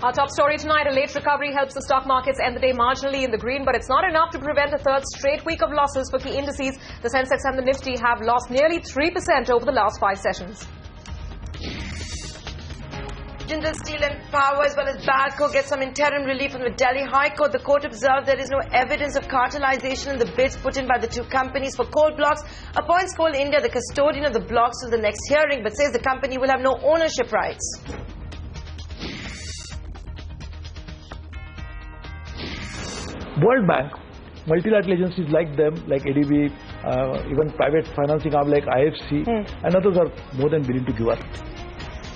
Our top story tonight, a late recovery helps the stock markets end the day marginally in the green, but it's not enough to prevent a third straight week of losses for key indices. The Sensex and the Nifty have lost nearly 3% over the last 5 sessions. Jindal Steel and Power as well as Balco get some interim relief from the Delhi High Court. The court observed there is no evidence of cartelization in the bids put in by the two companies for coal blocks, appoints Coal India the custodian of the blocks till the next hearing, but says the company will have no ownership rights. World Bank, multilateral agencies like them, like ADB, even private financing arm like IFC, and others are more than willing to give us.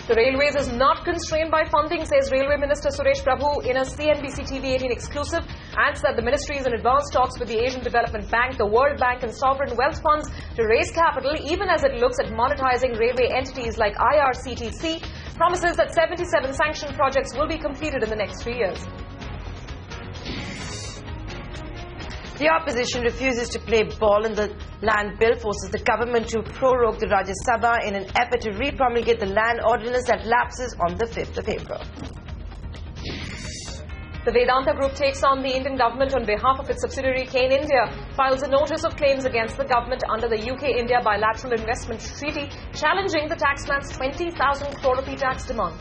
The Railways is not constrained by funding, says Railway Minister Suresh Prabhu in a CNBC TV 18 exclusive. Adds that the ministry is in advanced talks with the Asian Development Bank, the World Bank and sovereign wealth funds to raise capital, even as it looks at monetizing railway entities like IRCTC. Promises that 77 sanctioned projects will be completed in the next 3 years. The opposition refuses to play ball in the land bill, forces the government to prorogue the Rajya Sabha in an effort to re-promulgate the land ordinance that lapses on the 5th of April. The Vedanta Group takes on the Indian government on behalf of its subsidiary Kane India, files a notice of claims against the government under the UK-India Bilateral Investment Treaty, challenging the taxman's 20,000 crore rupee tax demand.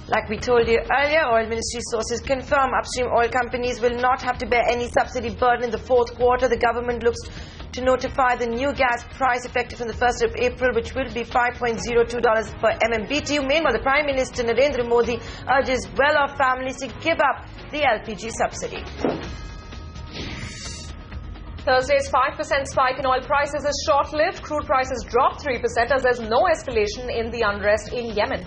Like we told you earlier, oil ministry sources confirm upstream oil companies will not have to bear any subsidy burden in the 4th quarter. The government looks to notify the new gas price effective from the 1st of April, which will be $5.02 per MMBTU. Meanwhile, the Prime Minister Narendra Modi urges well-off families to give up the LPG subsidy. Thursday's 5% spike in oil prices is short-lived. Crude prices dropped 3% as there's no escalation in the unrest in Yemen.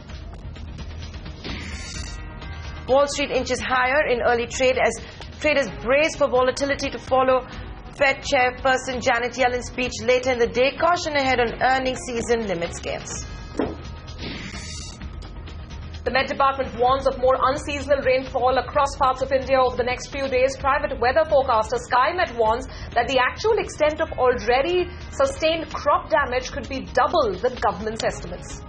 Wall Street inches higher in early trade as traders brace for volatility to follow Fed Chairperson Janet Yellen's speech later in the day. Caution ahead on earnings season limits gains. The Met Department warns of more unseasonal rainfall across parts of India over the next few days. Private weather forecaster SkyMet warns that the actual extent of already sustained crop damage could be double the government's estimates.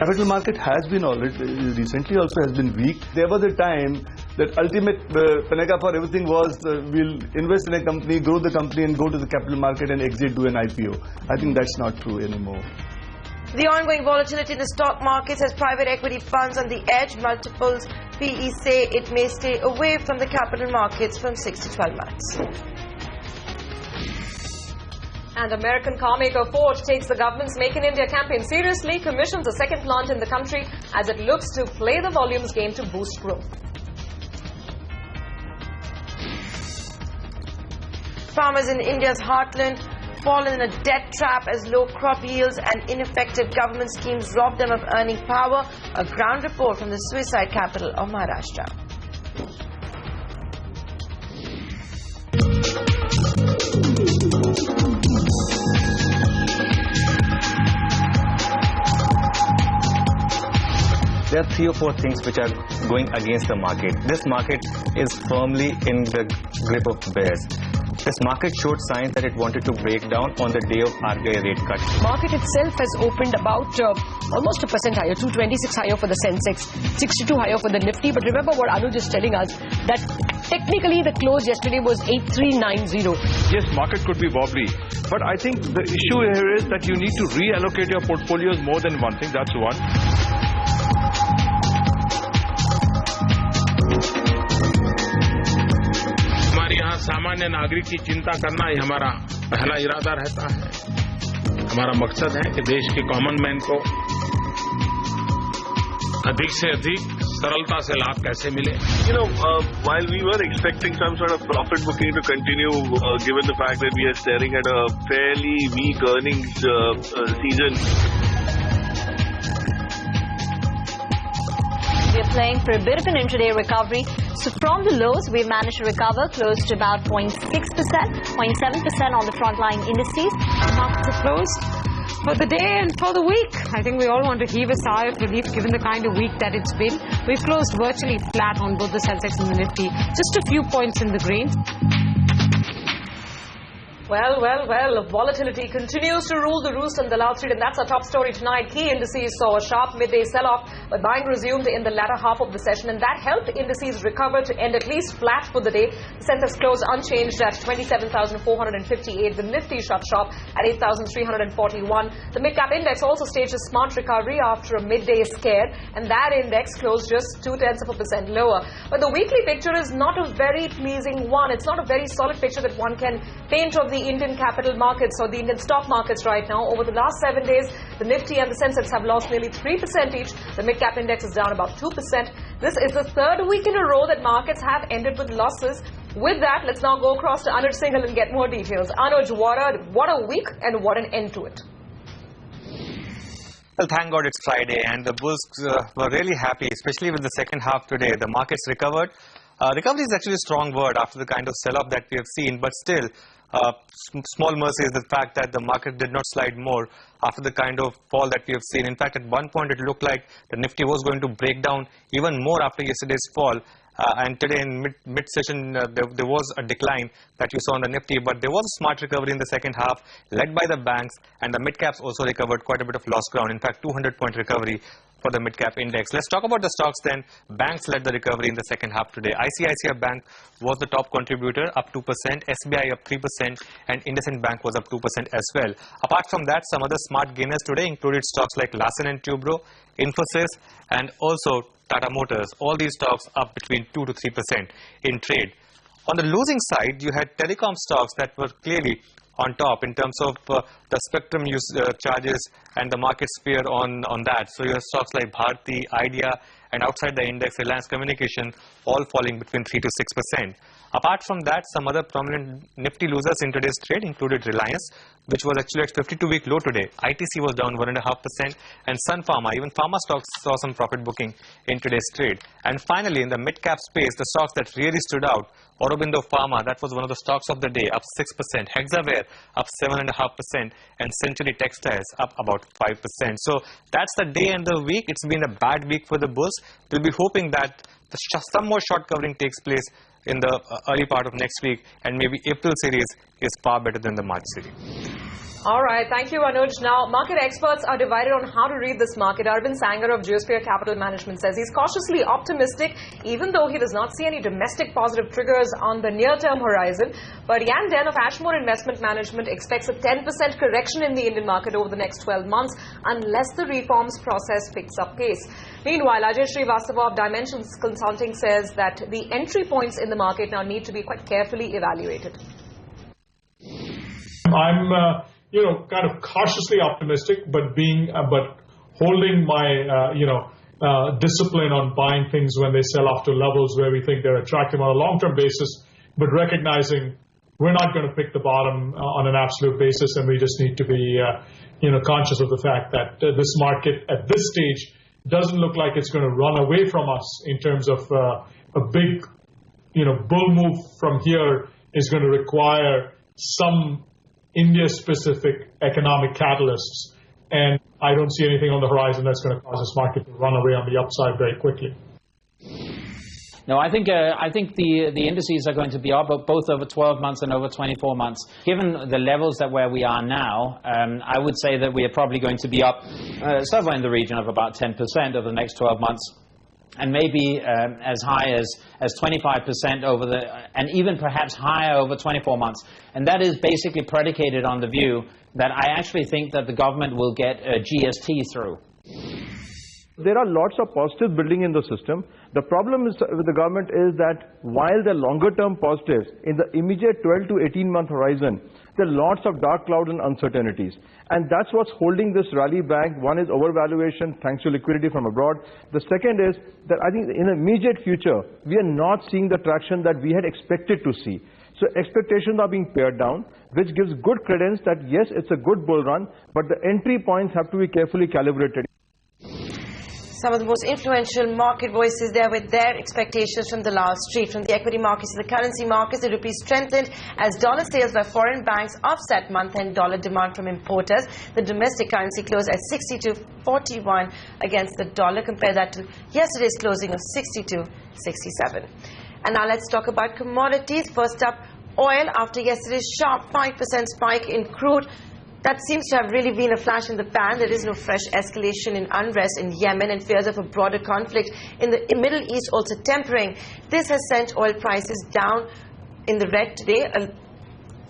Capital market has been already recently also has been weak. There was a time that ultimate Panega for everything was we'll invest in a company, grow the company and go to the capital market and exit, do an IPO. I think that's not true anymore. The ongoing volatility in the stock markets has private equity funds on the edge. Multiples PE say it may stay away from the capital markets from 6 to 12 months. And American carmaker Ford takes the government's Make in India campaign seriously, commissions a second plant in the country as it looks to play the volumes game to boost growth. Farmers in India's heartland fall in a debt trap as low crop yields and ineffective government schemes rob them of earning power. A ground report from the suicide capital of Maharashtra. There are 3 or 4 things which are going against the market. This market is firmly in the grip of bears. This market showed signs that it wanted to break down on the day of RBI rate cut. Market itself has opened about almost 1% higher, 226 higher for the Sensex, 62 higher for the Nifty. But remember what Anuj is telling us, that technically the close yesterday was 8390. Yes, market could be wobbly, but I think the issue here is that you need to reallocate your portfolios more than one thing. That's one. यहाँ सामान्य नागरिक की चिंता करना ही हमारा पहला इरादा रहता है। हमारा मकसद है कि देश के कॉमन मैन को अधिक से अधिक सरलता से लाभ कैसे मिले। While we were expecting some sort of profit booking to continue, given the fact that we are staring at a fairly weak earnings season. We're playing for a bit of an intraday recovery. So from the lows, we've managed to recover close to about 0.6%, 0.7% on the frontline indices. The markets are closed for the day and for the week. I think we all want to heave a sigh of relief given the kind of week that it's been. We've closed virtually flat on both the Sensex and the Nifty, just a few points in the green. Well, volatility continues to rule the roost on the Dalal Street, and that's our top story tonight. Key indices saw a sharp midday sell-off, but buying resumed in the latter half of the session, and that helped indices recover to end at least flat for the day. The Sensex closed unchanged at 27,458. The Nifty shut shop at 8,341. The mid-cap index also staged a smart recovery after a midday scare, and that index closed just 0.2% lower. But the weekly picture is not a very pleasing one. It's not a very solid picture that one can paint of the Indian capital markets or the Indian stock markets right now. Over the last 7 days, the Nifty and the Sensex have lost nearly 3% each. The mid-cap index is down about 2%. This is the third week in a row that markets have ended with losses. With that, let's now go across to Anuj Singhal and get more details. Anuj, what a week and what an end to it. Well, thank God it's Friday, and the bulls were really happy, especially with the second half today. The markets recovered. Recovery is actually a strong word after the kind of sell-off that we have seen, but still, small mercy is the fact that the market did not slide more after the kind of fall that we have seen. In fact, at one point it looked like the Nifty was going to break down even more after yesterday's fall. And today in mid-session, there was a decline that you saw on the Nifty, but there was a smart recovery in the second half, led by the banks, and the mid-caps also recovered quite a bit of lost ground. In fact, 200-point recovery for the mid-cap index. Let's talk about the stocks then. Banks led the recovery in the second half today. ICICI Bank was the top contributor, up 2%, SBI up 3%, and IndusInd Bank was up 2% as well. Apart from that, some other smart gainers today included stocks like Larsen & Toubro, Infosys, and also Tata Motors. All these stocks up between 2 to 3% in trade. On the losing side, you had telecom stocks that were clearly on top in terms of the spectrum use charges and the market sphere on that. So you have stocks like Bharti, Idea, and outside the index, Reliance Communication, all falling between 3 to 6%. Apart from that, some other prominent Nifty losers in today's trade included Reliance, which was actually at 52-week low today. ITC was down 1.5%, and Sun Pharma, even pharma stocks saw some profit booking in today's trade. And finally, in the mid-cap space, the stocks that really stood out, Aurobindo Pharma, that was one of the stocks of the day, up 6%, Hexaware up 7.5%, and Century Textiles up about 5%. So that's the day and the week. It's been a bad week for the bulls. We'll be hoping that some more short covering takes place in the early part of next week, and maybe April series is far better than the March series. All right, thank you, Anuj. Now, market experts are divided on how to read this market. Arvind Sanger of Geosphere Capital Management says he's cautiously optimistic, even though he does not see any domestic positive triggers on the near-term horizon. But Yan Den of Ashmore Investment Management expects a 10% correction in the Indian market over the next 12 months unless the reforms process picks up pace. Meanwhile, Ajay Srivastava of Dimensions Consulting says that the entry points in the market now need to be quite carefully evaluated. I'm kind of cautiously optimistic, but holding my, discipline on buying things when they sell off to levels where we think they're attractive on a long-term basis, but recognizing we're not going to pick the bottom on an absolute basis, and we just need to be, conscious of the fact that this market at this stage doesn't look like it's going to run away from us in terms of a big, bull move from here is going to require some India-specific economic catalysts, and I don't see anything on the horizon that's going to cause this market to run away on the upside very quickly. No, I think the indices are going to be up both over 12 months and over 24 months. Given the levels where we are now, I would say that we are probably going to be up somewhere in the region of about 10% over the next 12 months. And maybe as high as 25% over and even perhaps higher over 24 months. And that is basically predicated on the view that I actually think that the government will get a GST through. There are lots of positives building in the system. The problem with the government is that while the longer-term positives, in the immediate 12 to 18-month horizon, there are lots of dark clouds and uncertainties. And that's what's holding this rally back. One is overvaluation thanks to liquidity from abroad. The second is that I think in the immediate future, we are not seeing the traction that we had expected to see. So expectations are being pared down, which gives good credence that yes, it's a good bull run, but the entry points have to be carefully calibrated. Some of the most influential market voices there with their expectations from the last street. From the equity markets to the currency markets, the rupee strengthened as dollar sales by foreign banks offset month-end dollar demand from importers. The domestic currency closed at 62.41 against the dollar. Compare that to yesterday's closing of 62.67. And now let's talk about commodities. First up, oil after yesterday's sharp 5% spike in crude. That seems to have really been a flash in the pan. There is no fresh escalation in unrest in Yemen, and fears of a broader conflict in the Middle East also tempering. This has sent oil prices down in the red today.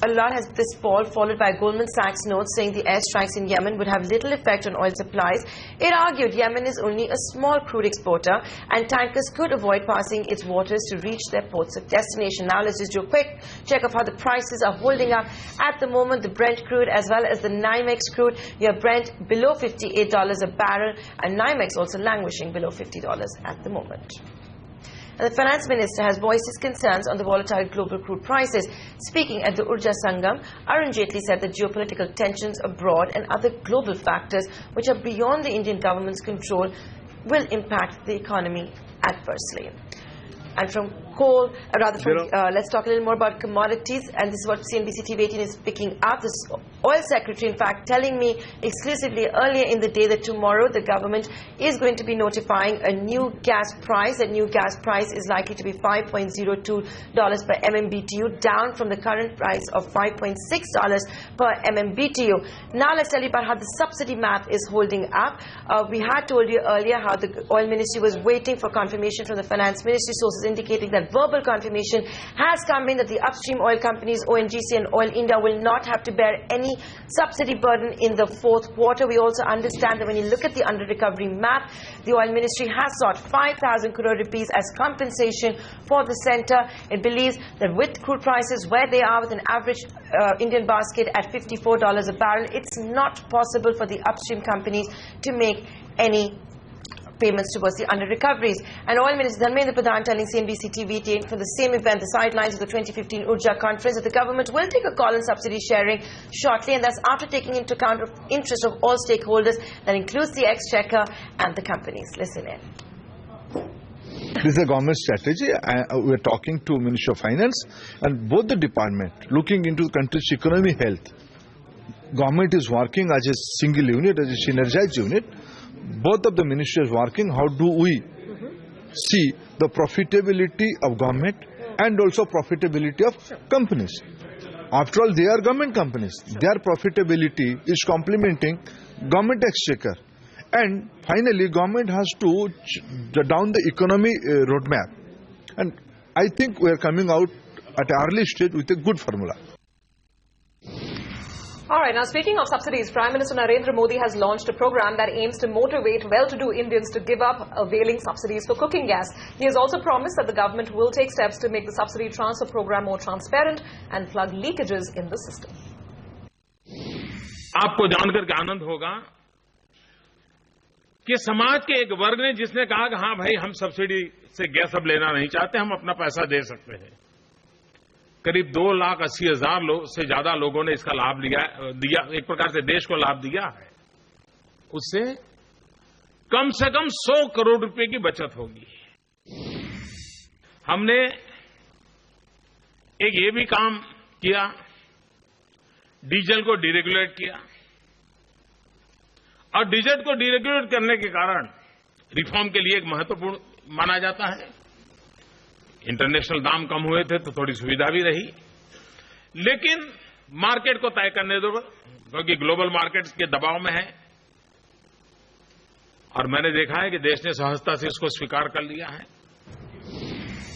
A lot has this fall, followed by Goldman Sachs notes saying the airstrikes in Yemen would have little effect on oil supplies. It argued Yemen is only a small crude exporter and tankers could avoid passing its waters to reach their ports of destination. Now let's just do a quick check of how the prices are holding up at the moment. The Brent crude as well as the NYMEX crude. You have Brent below $58 a barrel and NYMEX also languishing below $50 at the moment. And the Finance Minister has voiced his concerns on the volatile global crude prices. Speaking at the Urja Sangam, Arun Jaitley said that geopolitical tensions abroad and other global factors which are beyond the Indian government's control will impact the economy adversely. And from coal, let's talk a little more about commodities, and this is what CNBC TV 18 is picking up. This oil secretary, in fact, telling me exclusively earlier in the day that tomorrow the government is going to be notifying a new gas price. That new gas price is likely to be $5.02 per MMBTU, down from the current price of $5.6 per MMBTU. Now let's tell you about how the subsidy map is holding up. We had told you earlier how the oil ministry was waiting for confirmation from the finance ministry, sources indicating that verbal confirmation has come in that the upstream oil companies ONGC and Oil India will not have to bear any subsidy burden in the fourth quarter. We also understand that when you look at the under recovery map, the oil ministry has sought 5,000 crore rupees as compensation for the centre. It believes that with crude prices where they are, with an average Indian basket at $54 a barrel, it's not possible for the upstream companies to make any payments towards the under recoveries. And Oil Minister Dharmendra Pradhan telling CNBC TV 18 from the same event, the sidelines of the 2015 Urja conference, that the government will take a call on subsidy sharing shortly, and that's after taking into account of interest of all stakeholders. That includes the exchequer and the companies. Listen in. This is a government strategy. We're talking to Ministry of Finance and both the department looking into the country's economy health. Government is working as a single unit, as a synergized unit. Both of the ministries working, how do we see the profitability of government and also profitability of companies. After all, they are government companies. Their profitability is complementing government exchequer. And finally, government has to down the economy roadmap. And I think we are coming out at an early stage with a good formula. All right, now speaking of subsidies, Prime Minister Narendra Modi has launched a program that aims to motivate well-to-do Indians to give up availing subsidies for cooking gas. He has also promised that the government will take steps to make the subsidy transfer program more transparent and plug leakages in the system. आपको जानकर के आनंद होगा कि समाज के एक वर्ग ने जिसने कहा कि हाँ भाई हम सब्सिडी से गैस अब लेना नहीं चाहते, हम अपना पैसा दे सकते हैं। करीब 2,80,000 से ज्यादा लोगों ने इसका लाभ दिया, एक प्रकार से देश को लाभ दिया है। उससे कम से कम 100 करोड़ रुपए की बचत होगी। हमने एक ये भी काम किया, डीजल को डीरेगुलेट किया, और डीजल को डीरेगुलेट करने के कारण रिफॉर्म के लिए एक महत्वपूर्ण माना जाता है। इंटरनेशनल दाम कम हुए थे तो थोड़ी सुविधा भी रही, लेकिन मार्केट को तय करने दो, क्योंकि ग्लोबल मार्केट के दबाव में है। और मैंने देखा है कि देश ने सहजता से इसको स्वीकार कर लिया है।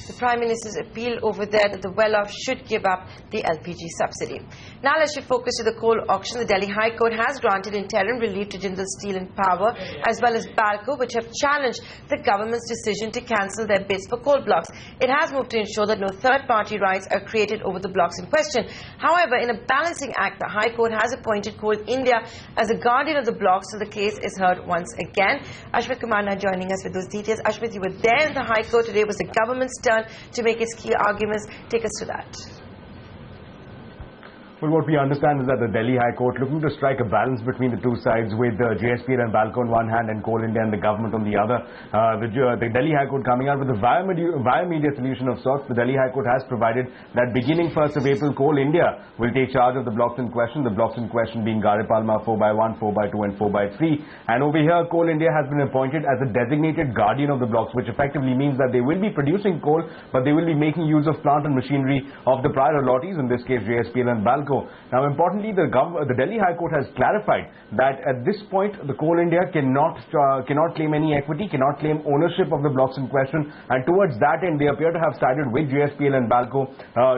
The Prime Minister's appeal over there that the well-off should give up the LPG subsidy. Now let's shift focus to the coal auction. The Delhi High Court has granted interim relief to Jindal Steel and Power as well as Balco, which have challenged the government's decision to cancel their bids for coal blocks. It has moved to ensure that no third-party rights are created over the blocks in question. However, in a balancing act, the High Court has appointed Coal India as a guardian of the blocks, so the case is heard once again. Ashmit Kumar now joining us with those details. Ashmit, you were there in the High Court today. It was the government's turn to make its key arguments. Take us to that. Well, what we understand is that the Delhi High Court looking to strike a balance between the two sides with JSPL and Balco on one hand and Coal India and the government on the other. The Delhi High Court coming out with a via media solution of sorts. The Delhi High Court has provided that beginning 1st of April, Coal India will take charge of the blocks in question. The blocks in question being Garipalma 4x1, 4x2 and 4x3. And over here, Coal India has been appointed as a designated guardian of the blocks, which effectively means that they will be producing coal, but they will be making use of plant and machinery of the prior allottees, in this case JSPL and Balco. Now, importantly, the Delhi High Court has clarified that at this point, the Coal India cannot claim any equity, cannot claim ownership of the blocks in question, and towards that end, they appear to have sided with JSPL and Balco.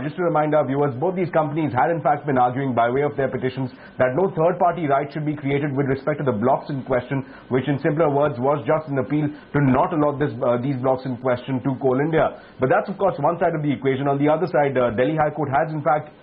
Just to remind our viewers, both these companies had in fact been arguing by way of their petitions that no third-party right should be created with respect to the blocks in question, which in simpler words was just an appeal to not allot these blocks in question to Coal India. But that's of course one side of the equation. On the other side, Delhi High Court has in fact,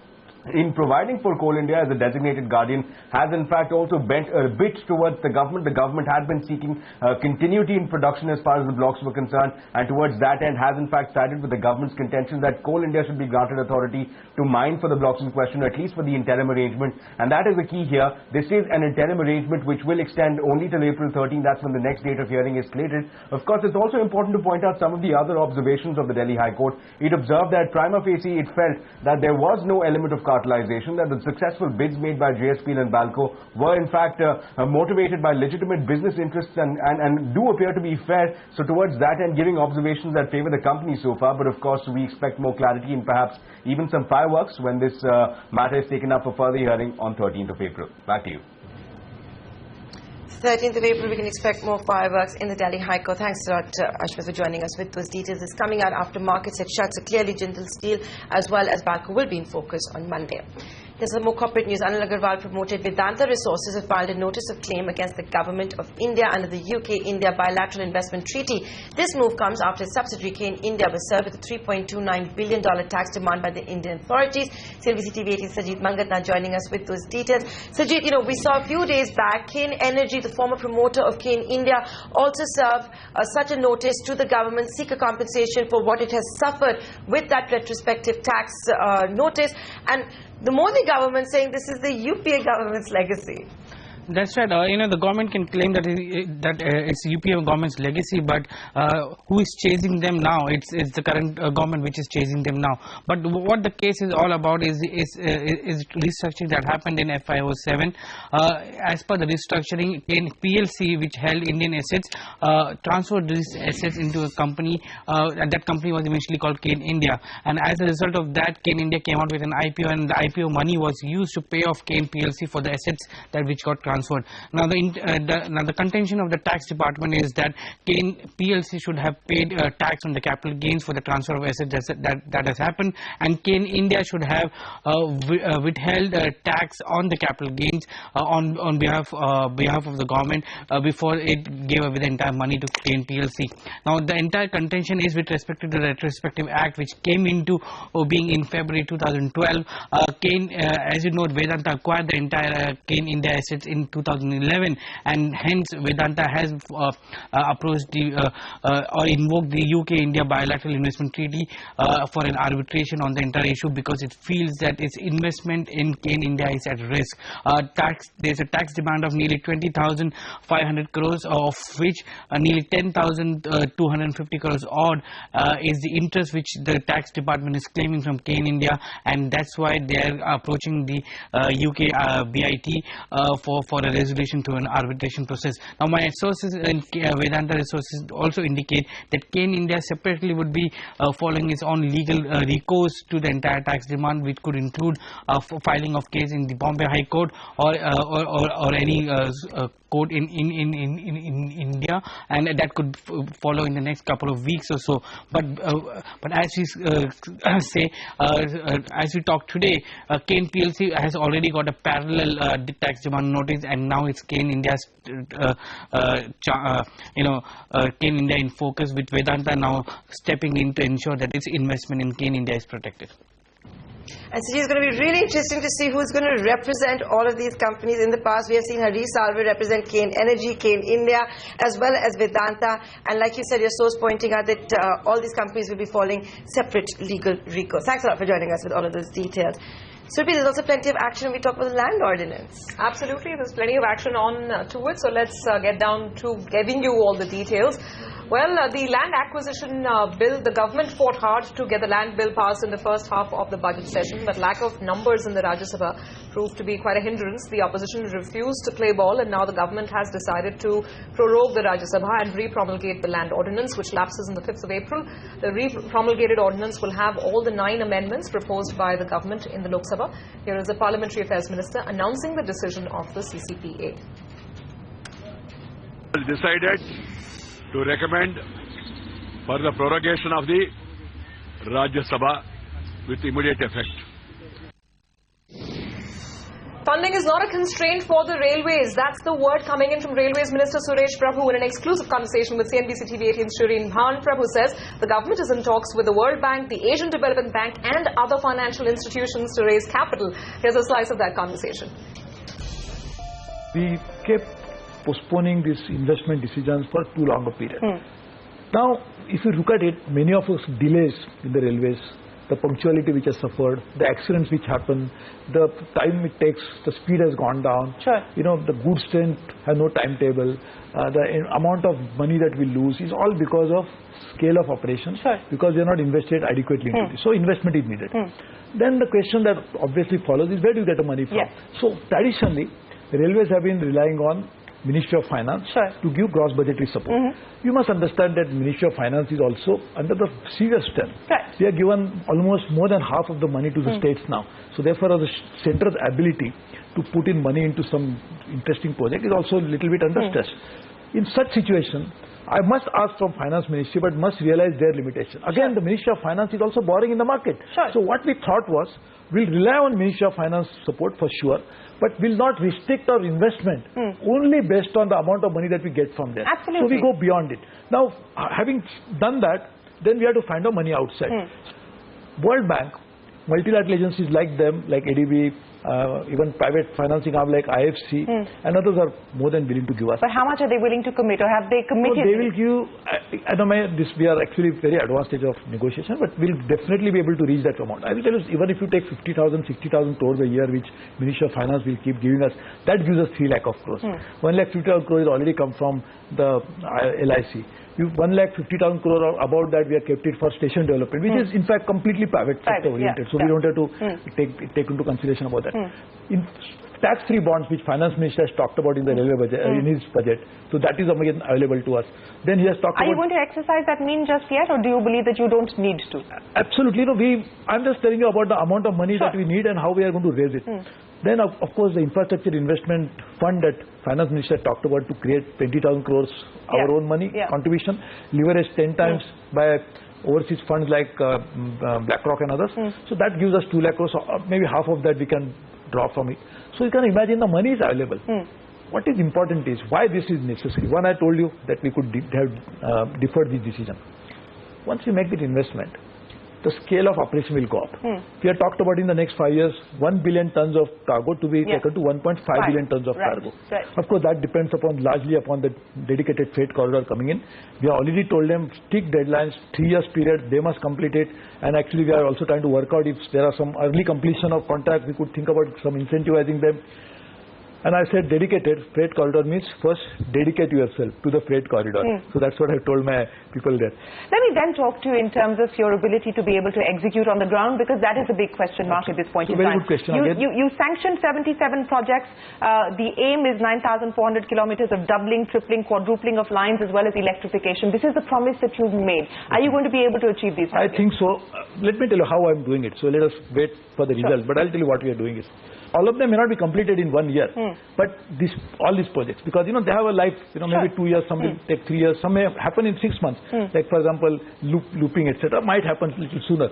in providing for Coal India as a designated guardian, has in fact also bent a bit towards the government. The government had been seeking continuity in production as far as the blocks were concerned, and towards that end has in fact sided with the government's contention that Coal India should be granted authority to mine for the blocks in question, at least for the interim arrangement. And that is the key here. This is an interim arrangement which will extend only till April 13. That's when the next date of hearing is slated. Of course, it's also important to point out some of the other observations of the Delhi High Court. It observed that prima facie it felt that there was no element of cartelization, that the successful bids made by JSPL and Balco were in fact motivated by legitimate business interests and do appear to be fair. So towards that end, giving observations that favor the company so far, but of course we expect more clarity and perhaps even some fireworks when this matter is taken up for further hearing on 13th of April. Back to you. 13th of April, we can expect more fireworks in the Delhi High Court. Thanks a lot, Ashwin, for joining us with those details. It's coming out after markets had shut, so clearly Jindal Steel as well as Balco will be in focus on Monday. There's some more corporate news. Anil Agarwal promoted Vedanta Resources have filed a notice of claim against the government of India under the UK-India bilateral investment treaty. This move comes after its subsidiary Kane India was served with a $3.29 billion tax demand by the Indian authorities. CNBC TV 18's Sajid Mangat now joining us with those details. Sajid, we saw a few days back Kane Energy, the former promoter of Kane India, also served such a notice to the government, seek a compensation for what it has suffered with that retrospective tax notice. And the Modi government saying this is the UPA government's legacy. That's right. The government can claim that it's UPA government's legacy, but who is chasing them now? It's the current government which is chasing them now. But what the case is all about is restructuring that happened in FY07. As per the restructuring, PLC, which held Indian assets, transferred these assets into a company, and that company was eventually called Kane India. And as a result of that, Kane India came out with an IPO, and the IPO money was used to pay off Kane PLC for the assets which got transferred. Now the contention of the tax department is that Kane PLC should have paid tax on the capital gains for the transfer of assets that has happened, and Kane India should have withheld tax on the capital gains on behalf of the government before it gave away the entire money to Kane PLC. Now the entire contention is with respect to the retrospective act which came into being in February 2012. Kane, as you know, Vedanta acquired the entire Kane India assets in 2011, and hence Vedanta has approached or invoked the UK-India bilateral investment treaty for an arbitration on the entire issue because it feels that its investment in Kane India is at risk. There's a tax demand of nearly 20,500 crores, of which nearly 10,250 crores odd is the interest which the tax department is claiming from Kane India, and that's why they are approaching the UK BIT for a resolution to an arbitration process. Now my sources in Vedanta Resources also indicate that Kane India separately would be following its own legal recourse to the entire tax demand, which could include filing of case in the Bombay High Court or any court in India, and that could follow in the next couple of weeks or so. But as we say, as we talk today, Kane PLC has already got a parallel tax demand notice, and now it's Kane India's Kane India in focus, with Vedanta now stepping in to ensure that its investment in Kane India is protected. And so it's going to be really interesting to see who's going to represent all of these companies. In the past, we have seen Harish Salve represent Kane Energy, Kane India, as well as Vedanta. And like you said, your source pointing out that all these companies will be following separate legal recourse. Thanks a lot for joining us with all of those details. Surbhi, there's also plenty of action when we talk about the land ordinance. Absolutely, there's plenty of action on to it. So let's get down to giving you all the details. Well, the land acquisition bill, the government fought hard to get the land bill passed in the first half of the budget session, but lack of numbers in the Rajya Sabha proved to be quite a hindrance. The opposition refused to play ball, and now the government has decided to prorogue the Rajya Sabha and re-promulgate the land ordinance, which lapses on the 5th of April. The re-promulgated ordinance will have all the 9 amendments proposed by the government in the Lok Sabha. Here is the Parliamentary Affairs Minister announcing the decision of the CCPA. Decided to recommend for the prorogation of the Rajya Sabha with immediate effect. Funding is not a constraint for the railways. That's the word coming in from Railways Minister Suresh Prabhu in an exclusive conversation with CNBC TV 18's Shireen Bhan. Prabhu says the government is in talks with the World Bank, the Asian Development Bank and other financial institutions to raise capital. Here's a slice of that conversation. We kept postponing these investment decisions for too long a period. Now, if you look at it, many of us delays in the railways, the punctuality which has suffered, the accidents which happen, the time it takes, the speed has gone down. You know, the goods train has no timetable. The amount of money that we lose is all because of scale of operations, because we are not invested adequately into this. So investment is needed. Then the question that obviously follows is, where do you get the money from? So traditionally, the railways have been relying on Ministry of Finance to give gross budgetary support. You must understand that Ministry of Finance is also under the serious stress. They are given almost more than half of the money to the states now. So therefore, the centre's ability to put in money into some interesting project is also a little bit under stress. In such situation, I must ask from Finance Ministry, but must realize their limitation. Again, the Ministry of Finance is also borrowing in the market. So what we thought was, we'll rely on Ministry of Finance support for sure, but will not restrict our investment only based on the amount of money that we get from there. So we go beyond it. Now, having done that, then we have to find our money outside. World Bank, multilateral agencies like them, like ADB, even private financing arm like IFC, and others are more than willing to give us. But how much are they willing to commit, or have they committed? No, they will give, I don't know, we are actually very advanced stage of negotiation, but we'll definitely be able to reach that amount. I will tell you, even if you take 50,000, 60,000 crores a year, which Ministry of Finance will keep giving us, that gives us 3 lakh of crores. 1,50,000 crores already come from the LIC. 1,50,000 crore, about that we are kept it for station development, which is in fact completely private sector oriented. So we don't have to take into consideration about that. In tax-free bonds, which Finance Minister has talked about in the railway budget, in his budget, so that is again available to us. Then he has talked about. Are you going to exercise that mean just yet, or do you believe that you don't need to? Absolutely, no. I'm just telling you about the amount of money that we need and how we are going to raise it. Then, of course, the infrastructure investment fund that Finance Minister talked about to create 20,000 crores our own money contribution, leverage 10 times by overseas funds like BlackRock and others. So that gives us 2 lakh crores. Maybe half of that we can draw from it. So you can imagine the money is available. What is important is why this is necessary. One, I told you that we could have deferred this decision. Once we make this investment, the scale of operation will go up. We have talked about in the next 5 years, 1 billion tons of cargo to be taken to 1.5 billion tons of cargo. Of course, that depends largely upon the dedicated freight corridor coming in. We have already told them strict deadlines, 3 years period, they must complete it. And actually, we are also trying to work out if there are some early completion of contracts, we could think about some incentivizing them. And I said dedicated freight corridor means first dedicate yourself to the freight corridor. So that's what I told my people there. Let me then talk to you in terms of your ability to be able to execute on the ground, because that is a big question mark at this point in time. Very good question. You sanctioned 77 projects. The aim is 9,400 kilometers of doubling, tripling, quadrupling of lines, as well as electrification. This is the promise that you've made. Are you going to be able to achieve these targets? I think so. Let me tell you how I'm doing it. So let us wait for the result. But I'll tell you what we are doing is, all of them may not be completed in 1 year, but all these projects, because they have a life, maybe 2 years, some will take 3 years, some may happen in 6 months. Like for example, looping, etc., might happen a little sooner.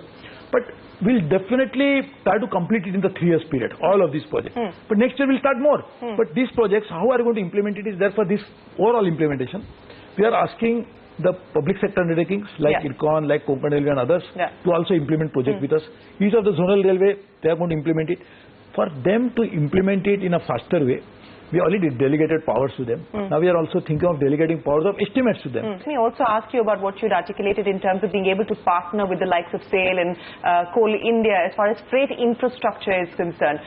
But we'll definitely try to complete it in the 3 years period, all of these projects. But next year we'll start more. But these projects, how are we going to implement it is therefore this overall implementation. We are asking the public sector undertakings like IRCON, like Konkan Railway and others to also implement project with us. Each of the zonal railway, they are going to implement it. For them to implement it in a faster way, We already delegated powers to them. Now we are also thinking of delegating powers of estimates to them. Let me also ask you about what you'd articulated in terms of being able to partner with the likes of SAIL and Coal India as far as freight infrastructure is concerned.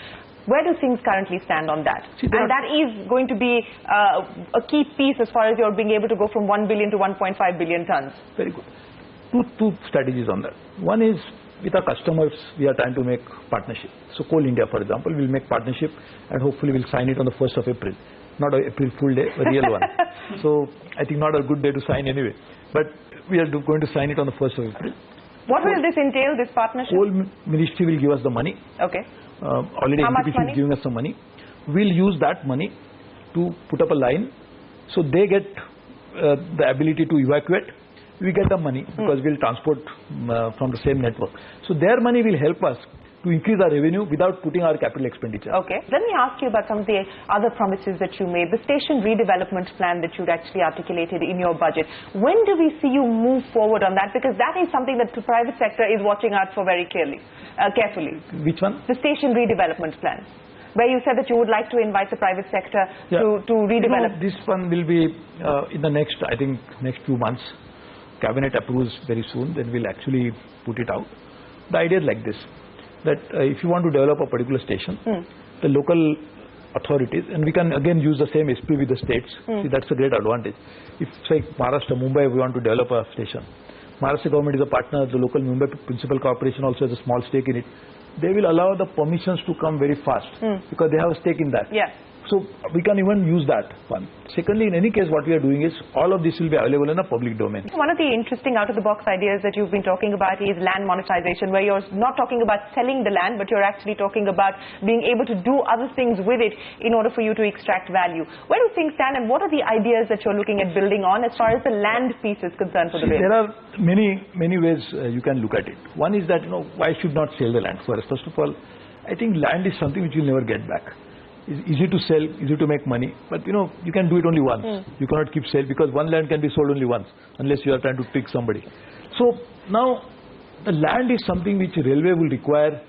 Where do things currently stand on that? And that is going to be a key piece as far as you're being able to go from 1 billion to 1.5 billion tons. Very good. Two strategies on that. One is with our customers, we are trying to make partnership. So Coal India, for example, will make partnership and hopefully we'll sign it on the 1st of April. Not an April Fool Day, a real one. So I think not a good day to sign anyway. But we are going to sign it on the 1st of April. What will this entail, this partnership? Coal Ministry will give us the money. Okay. Already NTPC is giving us some money. We'll use that money to put up a line. So they get the ability to evacuate. We get the money because we'll transport from the same network. So their money will help us to increase our revenue without putting our capital expenditure. Okay. Let me ask you about some of the other promises that you made. The station redevelopment plan that you'd actually articulated in your budget. When do we see you move forward on that? Because that is something that the private sector is watching out for very carefully. Which one? The station redevelopment plan, where you said that you would like to invite the private sector to redevelop. This one will be in the next, I think, next few months. Cabinet approves very soon, then we'll actually put it out. The idea is like this, that if you want to develop a particular station, the local authorities, and we can again use the same SP with the states, see, that's a great advantage. If, say, Maharashtra, Mumbai, we want to develop a station, Maharashtra government is a partner, the local Mumbai Municipal Corporation also has a small stake in it. They will allow the permissions to come very fast because they have a stake in that. Yeah. So we can even use that one. Secondly, in any case, what we are doing is all of this will be available in a public domain. One of the interesting out-of-the-box ideas that you've been talking about is land monetization, where you're not talking about selling the land, but you're actually talking about being able to do other things with it in order for you to extract value. Where do things stand, and what are the ideas that you're looking at building on as far as the land piece is concerned for the railway? There are many ways you can look at it. One is that, why should not sell the land first? First of all, I think land is something which you'll never get back. It's easy to sell, easy to make money, but you can do it only once. You cannot keep selling because one land can be sold only once unless you are trying to trick somebody. So now the land is something which railway will require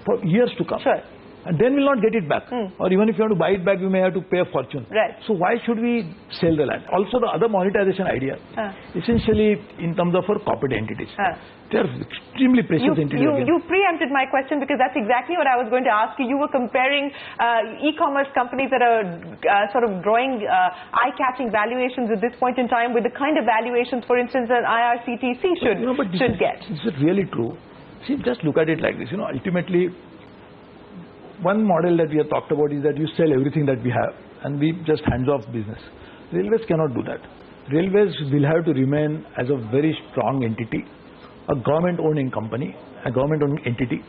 for years to come. Sure. And then we'll not get it back. Or even if you want to buy it back, you may have to pay a fortune. Right. So why should we sell the land? Also the other monetization idea, essentially in terms of our corporate entities. They are extremely precious entities. You preempted my question because that's exactly what I was going to ask you. You were comparing e-commerce companies that are sort of drawing eye-catching valuations at this point in time with the kind of valuations, for instance, that IRCTC should get. Is it really true? See, just look at it like this. Ultimately, one model that we have talked about is that you sell everything that we have and we just hands off business. Railways cannot do that. Railways will have to remain as a very strong entity, a government-owning company, a government-owning entity.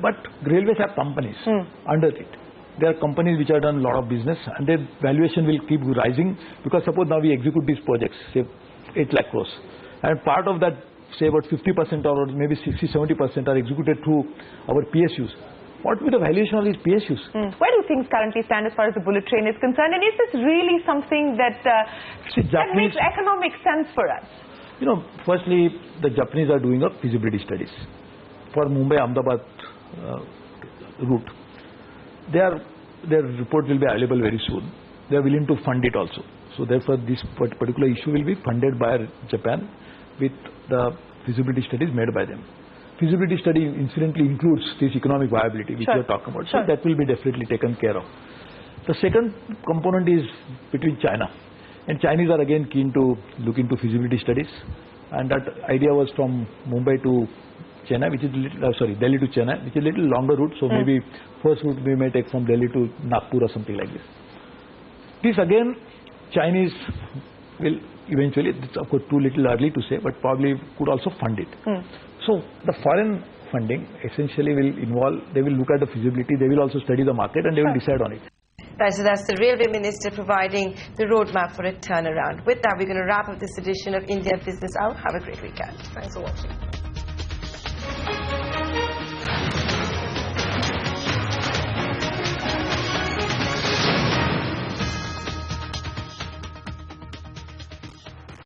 But railways have companies under it. There are companies which have done a lot of business and their valuation will keep rising because suppose now we execute these projects, say 8 lakh crores. And part of that, say about 50% or maybe 60-70% are executed through our PSUs. What will be the valuation of these PSUs? Where do things currently stand as far as the bullet train is concerned? And is this really something that makes economic sense for us? Firstly, the Japanese are doing a feasibility studies for Mumbai-Ahmedabad route. Their report will be available very soon. They are willing to fund it also. So therefore, this particular issue will be funded by Japan with the feasibility studies made by them. Feasibility study incidentally includes this economic viability which we are talking about. So that will be definitely taken care of. The second component is between China. And Chinese are again keen to look into feasibility studies. And that idea was from Mumbai to Chennai, which is Delhi to Chennai, which is a little longer route. So maybe first route we may take from Delhi to Nagpur or something like this. This again, Chinese will eventually, it's of course too little early to say, but probably could also fund it. So the foreign funding essentially will involve, they will look at the feasibility, they will also study the market and they will decide on it. Right, so that's the Railway Minister providing the roadmap for a turnaround. With that, we're going to wrap up this edition of India Business Hour. Have a great weekend. Thanks for watching.